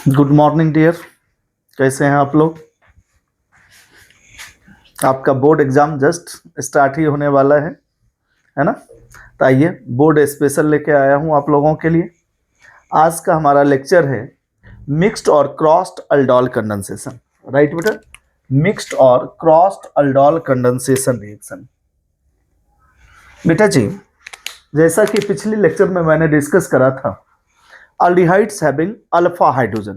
Good morning dear. कैसे हैं आप लोग? आपका बोर्ड एग्जाम जस्ट स्टार्ट ही होने वाला है ना? तो आइए, बोर्ड स्पेशल लेके आया हूं आप लोगों के लिए। आज का हमारा लेक्चर है मिक्स्ड और क्रॉस्ड अल्डोल कंडेंसेशन। राइट बेटा, मिक्स्ड और क्रॉस्ड अल्डोल कंडेंसेशन रिएक्शन। बेटा जी, जैसा कि पिछले लेक्चर में मैंने डिस्कस करा था, aldehydes having alpha hydrogen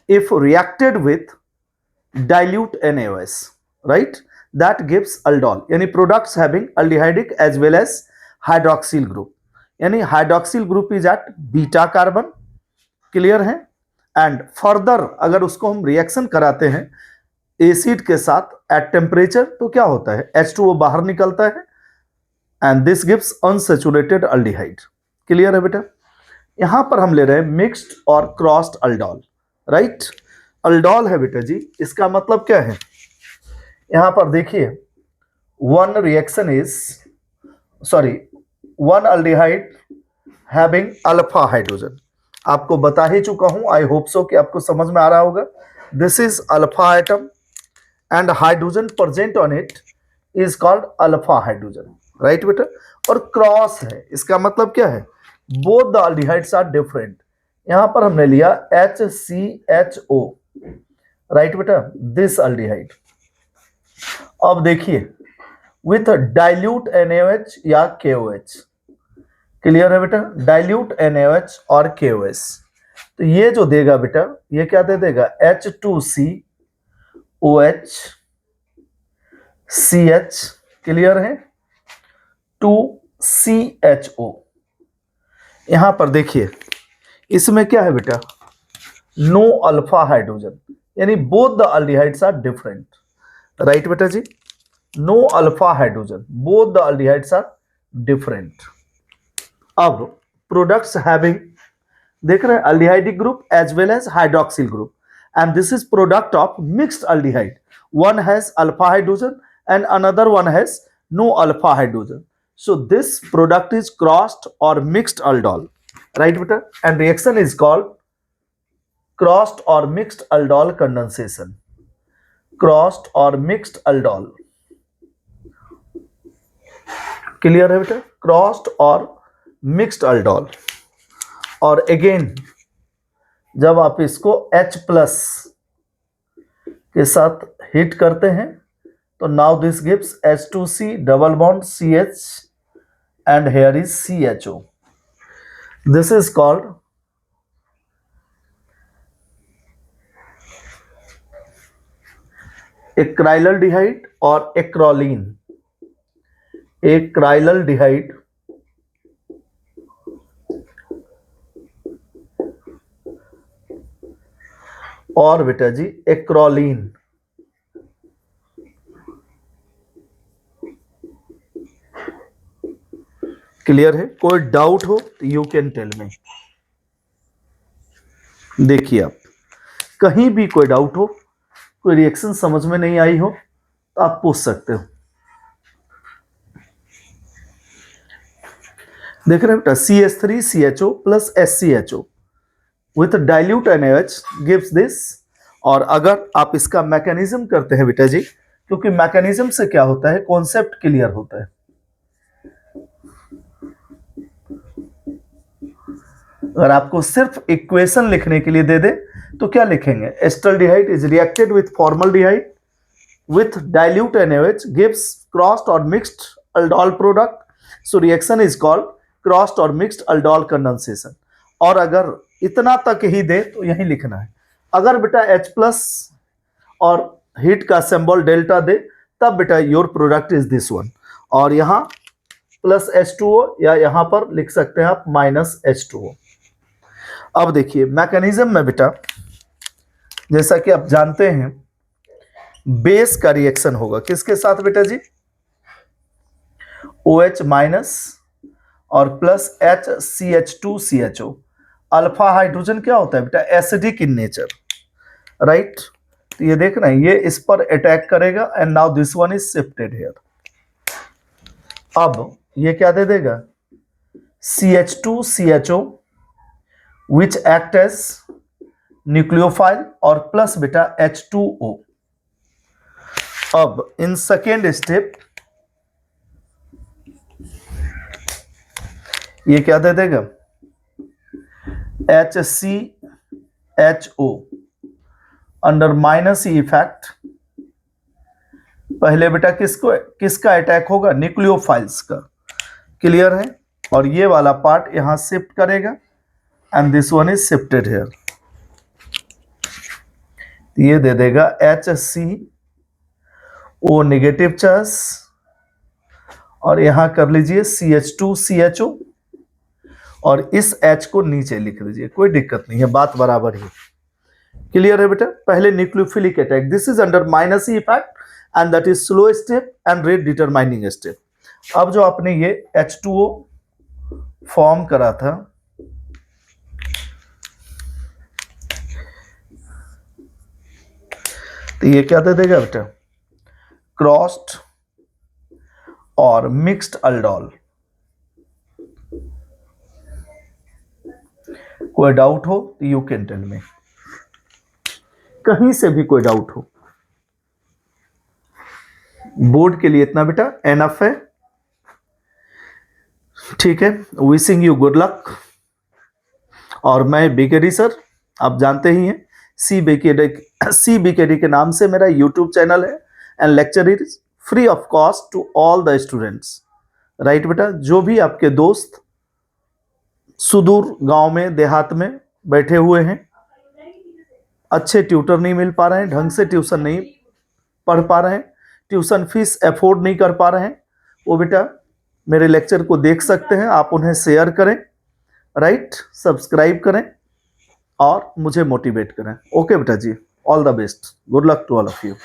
if reacted with dilute NaOH, right, that gives aldol, यानी products having aldehydic as well as hydroxyl group, यानी hydroxyl group is at beta carbon. Clear है? एंड फर्दर अगर उसको हम reaction कराते हैं acid के साथ एट टेम्परेचर तो क्या होता है, H2O बाहर निकलता है and this gives unsaturated aldehyde. Clear है बेटा? यहां पर हम ले रहे हैं मिक्स्ड और क्रॉस्ड अल्डोल। राइट, अल्डोल है बेटा जी, इसका मतलब क्या है? यहां पर देखिए, one reaction is one aldehyde having alpha hydrogen. आपको बता ही चुका हूं, आई होप सो कि आपको समझ में आ रहा होगा। This is alpha item and hydrogen present on it is called alpha hydrogen. Right बेटा? और क्रॉस है, इसका मतलब क्या है? Both the aldehydes are different. यहां पर हमने लिया HCHO। राइट बेटा, दिस अल्डिहाइड। अब देखिए, विथ डाइल्यूट NaOH या KOH। क्लियर है बेटा? डाइल्यूट NaOH और KOH, तो ये जो देगा बेटा, ये क्या दे देगा? H2COH CH। क्लियर है? 2CHO। यहां पर देखिए, इसमें क्या है बेटा? नो अल्फा हाइड्रोजन, यानी both the aldehydes are different. Right बेटा जी, no alpha hydrogen, both the aldehydes are different. अब प्रोडक्ट्स हैविंग, देख रहे हैं, aldehydic group as well as hydroxyl group, and this is product of mixed aldehyde. One has alpha hydrogen and another one has no alpha hydrogen, so this product is crossed or mixed aldol. Right beta? And reaction is called crossed or mixed aldol condensation. Crossed or mixed aldol. Clear है बेटा? Crossed or mixed aldol. और again जब आप इसको H plus के साथ hit करते हैं तो now this gives H2C double bond CH and here is CHO. This is called एक्राइलल्डिहाइड और एक्रोलीन। एक्राइलल्डिहाइड और बेटा जी एक्रोलीन। क्लियर है? कोई डाउट हो तो यू कैन टेल मी। देखिए, आप कहीं भी कोई डाउट हो, कोई रिएक्शन समझ में नहीं आई हो तो आप पूछ सकते हो। देख रहे हैं बेटा, CH3CHO plus SCHO with dilute NaOH gives this. और अगर आप इसका मैकेनिज्म करते हैं बेटा जी, क्योंकि मैकेनिज्म से क्या होता है, कॉन्सेप्ट क्लियर होता है। अगर आपको सिर्फ इक्वेशन लिखने के लिए दे दे तो क्या लिखेंगे? Acetaldehyde is reacted with formaldehyde with dilute NaOH gives crossed or mixed aldol product, so reaction is called crossed or mixed aldol condensation। और अगर इतना तक ही दे तो यही लिखना है। अगर बेटा H प्लस और हीट का सिंबल डेल्टा दे तब बेटा your product is this one, और यहां प्लस H2O या यहां पर लिख सकते हैं आप माइनस H2O। अब देखिए मैकेनिज्म में बेटा, जैसा कि आप जानते हैं, बेस का रिएक्शन होगा किसके साथ बेटा जी? OH माइनस और प्लस HCH2CHO। अल्फा हाइड्रोजन क्या होता है बेटा? Acidic in nature. राइट, तो ये देखना है, ये इस पर अटैक करेगा and now this one is shifted here. अब ये क्या दे देगा? CH2CHO which act as nucleophile और प्लस बेटा H2O। अब इन सेकेंड स्टेप ये क्या दे देगा, HCHO under minus E effect. पहले बेटा किसका अटैक होगा, न्यूक्लियोफाइल्स का, क्लियर है। और ये वाला पार्ट यहां शिफ्ट करेगा and this one is shifted here, ये दे देगा HCO नेगेटिव चार्ज और यहां कर लीजिए CH2CHO और इस H को नीचे लिख लीजिए, कोई दिक्कत नहीं है, बात बराबर ही, क्लियर है बेटा। पहले nucleophilic attack, this is under minus E effect and that is slow step and rate determining step. अब जो आपने ये H2O फॉर्म करा था, तो ये क्या दे देगा बेटा, क्रॉस्ड और मिक्स्ड अल्डोल। कोई डाउट हो तो यू कैन टेल मी, कहीं से भी कोई डाउट हो। बोर्ड के लिए इतना बेटा एनफ है, ठीक है। Wishing you good luck. और मैं बीकेडी सर, आप जानते ही हैं, सी बीकेडी के नाम से मेरा यूट्यूब चैनल है and lecture is free of cost to all the students, right बेटा। जो भी आपके दोस्त सुदूर गांव में देहात में बैठे हुए हैं, अच्छे ट्यूटर नहीं मिल पा रहे हैं, ढंग से ट्यूशन नहीं पढ़ पा रहे हैं, ट्यूशन फीस अफोर्ड नहीं कर पा रहे हैं, वो बेटा मेरे लेक्चर को देख सकते हैं। आप उन्हें शेयर करें, राइट, सब्सक्राइब करें और मुझे मोटिवेट करें। ओके बेटा जी, all the best, good luck to all of you.